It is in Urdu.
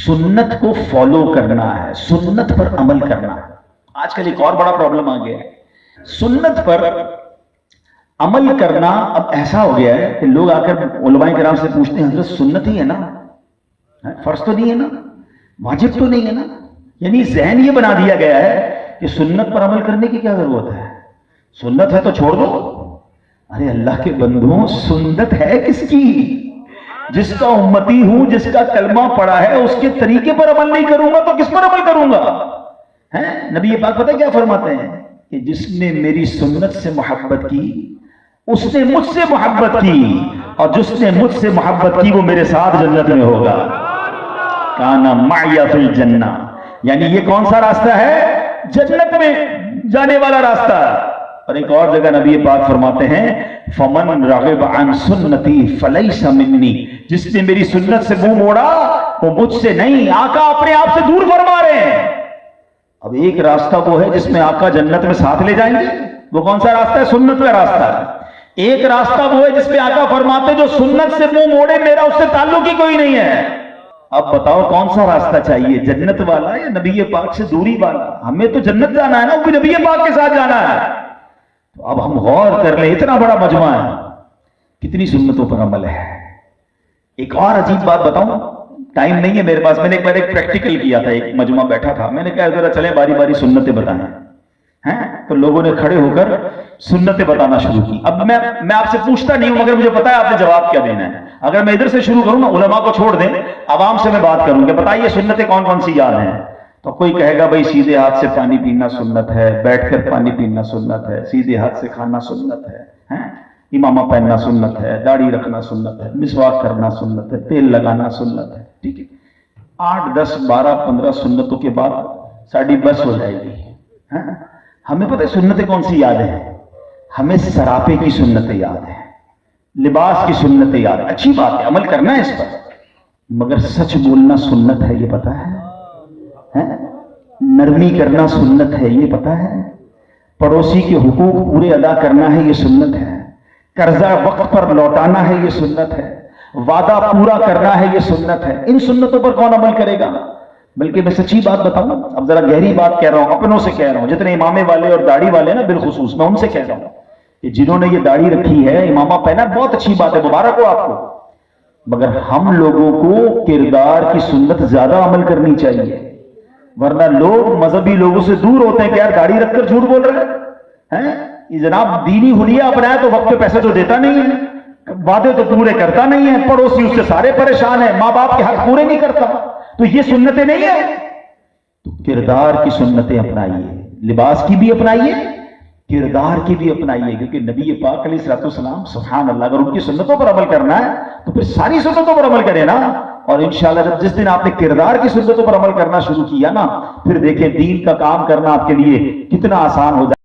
سنت کو فالو کرنا ہے، سنت پر عمل کرنا ہے۔ آج کل ایک اور بڑا پرابلم آ گیا ہے، سنت پر عمل کرنا اب ایسا ہو گیا ہے کہ لوگ آ کر علماء کرام سے پوچھتے ہیں حضرت سنت ہی ہے نا، فرض تو نہیں ہے نا، واجب تو نہیں ہے نا؟ یعنی ذہن یہ بنا دیا گیا ہے کہ سنت پر عمل کرنے کی کیا ضرورت ہے، سنت ہے تو چھوڑ دو۔ ارے اللہ کے بندوں، سنت ہے کس کی؟ جس کا امتی ہوں، جس کا کلمہ پڑا ہے، اس کے طریقے پر عمل نہیں کروں گا تو کس پر عمل کروں گا؟ نبی پاک پتہ کیا فرماتے ہیں کہ جس نے میری سنت سے محبت کی اس نے مجھ سے محبت کی، اور جس نے مجھ سے محبت کی وہ میرے ساتھ جنت میں ہوگا۔ کانا معی فی الجنہ، یعنی یہ کون سا راستہ ہے؟ جنت میں جانے والا راستہ۔ اور ایک اور جگہ نبی پاک فرماتے ہیں فمن رغب عن سنتی فلیس منی، جس نے میری سنت سے منہ موڑا وہ مجھ سے نہیں۔ آقا اپنے آپ سے دور فرما رہے ہیں۔ اب ایک راستہ وہ ہے جس میں آقا جنت میں ساتھ لے جائیں گے، وہ کون سا راستہ ہے؟ سنت کا راستہ ہے۔ ایک راستہ وہ ہے جس پہ آقا فرماتے جو سنت سے منہ موڑے میرا اس سے تعلق ہی کوئی نہیں ہے۔ اب بتاؤ کون سا راستہ چاہیے، جنت والا یا نبی پاک سے دوری والا؟ ہمیں تو جنت جانا ہے نا، وہ بھی نبی پاک کے ساتھ جانا ہے۔ تو اب ہم غور کر لیں، اتنا بڑا مجمع ہے، کتنی سنتوں پر عمل ہے۔ ایک اور عجیب بات بتاؤں، ٹائم نہیں ہے میرے پاس، میں نے ایک بار ایک پریکٹیکل کیا تھا، ایک مجمع بیٹھا تھا، میں نے کہا ذرا چلیں باری باری سنتیں بتائیں، تو لوگوں نے کھڑے ہو کر سنتیں بتانا شروع کی۔ اب میں آپ سے پوچھتا نہیں ہوں مگر مجھے پتا ہے آپ نے جواب کیا دینا ہے۔ اگر میں ادھر سے شروع کروں نا، علماء کو چھوڑ دیں، عوام سے میں بات کروں کہ بتائیے سنتیں کون کون سی یاد ہیں؟ تو کوئی کہے گا بھائی سیدھے ہاتھ سے پانی پینا سنت ہے، بیٹھ کر پانی پینا سنت ہے، سیدھے ہاتھ سے کھانا سنت ہے، امامہ پہننا سنت ہے، داڑھی رکھنا سنت ہے، مسواک کرنا سنت ہے، تیل لگانا سنت ہے۔ ٹھیک ہے، 8 10 12 15 سنتوں کے بعد ساڑھی بس ہو جائے گی۔ ہمیں پتہ ہے سنتیں کون سی یاد ہیں؟ ہمیں سراپے کی سنتیں یاد ہیں، لباس کی سنتیں یاد ہیں۔ اچھی بات ہے، عمل کرنا ہے اس پر، مگر سچ بولنا سنت ہے، یہ پتا ہے؟ نرمی کرنا سنت ہے، یہ پتا ہے؟ پڑوسی کے حقوق پورے ادا کرنا ہے، یہ سنت ہے۔ قرضہ وقت پر لوٹانا ہے، یہ سنت ہے۔ وعدہ پورا کرنا ہے، یہ سنت ہے۔ ان سنتوں پر کون عمل کرے گا؟ بلکہ میں سچی بات بتاؤں، اب ذرا گہری بات کہہ رہا ہوں، اپنوں سے کہہ رہا ہوں، جتنے امامے والے اور داڑھی والے نا بالخصوص، میں ان سے کہہ رہا ہوں کہ جنہوں نے یہ داڑھی رکھی ہے، امامہ پہنا، بہت اچھی بات ہے، مبارک ہو آپ کو، مگر ہم لوگوں کو کردار کی سنت زیادہ عمل کرنی چاہیے، ورنہ لوگ مذہبی لوگوں سے دور ہوتے ہیں کہ یار داڑھی رکھ کر جھوٹ بول رہے ہیں، یہ جناب دینی حلیہ اپنایا تو وقت پہ پیسے تو دیتا نہیں ہے، وعدے تو پورے کرتا نہیں ہے، پڑوسی اس سے سارے پریشان ہیں، ماں باپ کے حق پورے نہیں کرتا، تو یہ سنتیں نہیں ہیں۔ تو کردار کی سنتیں اپنائیے، لباس کی بھی اپنائیے، کردار کی بھی اپنائیے، کیونکہ نبی پاک علیہ الصلوۃ والسلام سبحان اللہ اگر ان کی سنتوں پر عمل کرنا ہے تو پھر ساری سنتوں پر عمل کرے نا۔ اور انشاءاللہ جس دن آپ نے کردار کی سنتوں پر عمل کرنا شروع کیا نا، پھر دیکھیں دین کا کام کرنا آپ کے لیے کتنا آسان ہو جائے۔